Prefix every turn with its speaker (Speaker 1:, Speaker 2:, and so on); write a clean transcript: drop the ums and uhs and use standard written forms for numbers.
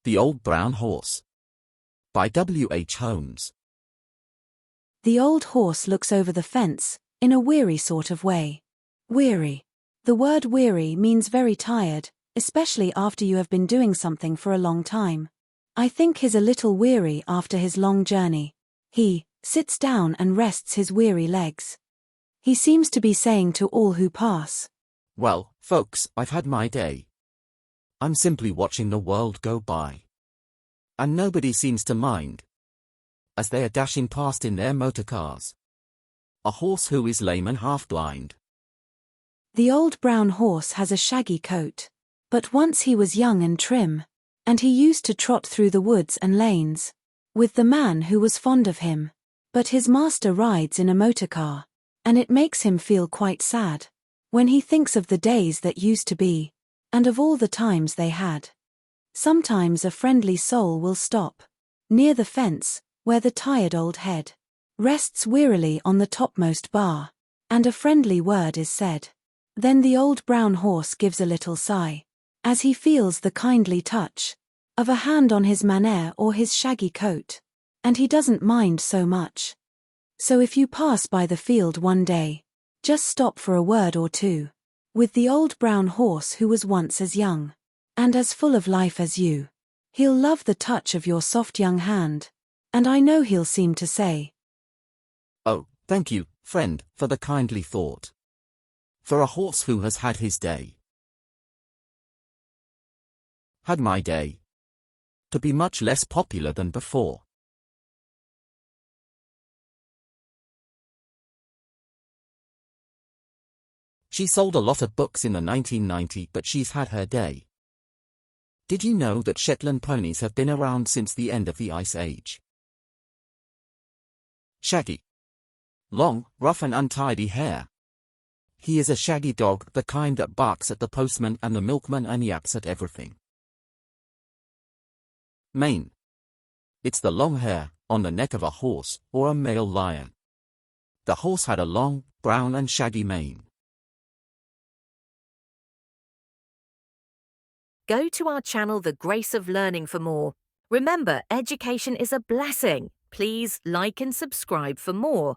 Speaker 1: The Old Brown Horse by W H Holmes.
Speaker 2: The old horse looks over the fence, in a weary sort of way. Weary. The word weary means very tired, especially after you have been doing something for a long time. I think he's a little weary after his long journey. He sits down and rests his weary legs. He seems to be saying to all who pass,
Speaker 1: Well, folks, I've had my day. I'm simply watching the world go by. And nobody seems to mind, as they are dashing past in their motor cars. A horse who is lame and half-blind.
Speaker 2: The old brown horse has a shaggy coat. But once he was young and trim, and he used to trot through the woods and lanes with the man who was fond of him. But his master rides in a motor car, and it makes him feel quite sad when he thinks of the days that used to be, and of all the times they had. Sometimes a friendly soul will stop near the fence, where the tired old head rests wearily on the topmost bar, and a friendly word is said. Then the old brown horse gives a little sigh, as he feels the kindly touch of a hand on his manner or his shaggy coat, and he doesn't mind so much. So if you pass by the field one day, just stop for a word or two with the old brown horse who was once as young and as full of life as you. He'll love the touch of your soft young hand, and I know he'll seem to say,
Speaker 1: Oh, thank you, friend, for the kindly thought. For a horse who has had his day. Had my day. To be much less popular than before. She sold a lot of books in the 1990s, but she's had her day. Did you know that Shetland ponies have been around since the end of the Ice Age? Shaggy. Long, rough and untidy hair. He is a shaggy dog, the kind that barks at the postman and the milkman and yaps at everything. Mane. It's the long hair on the neck of a horse or a male lion. The horse had a long, brown and shaggy mane.
Speaker 3: Go to our channel The Grace of Learning for more. Remember, education is a blessing. Please like and subscribe for more.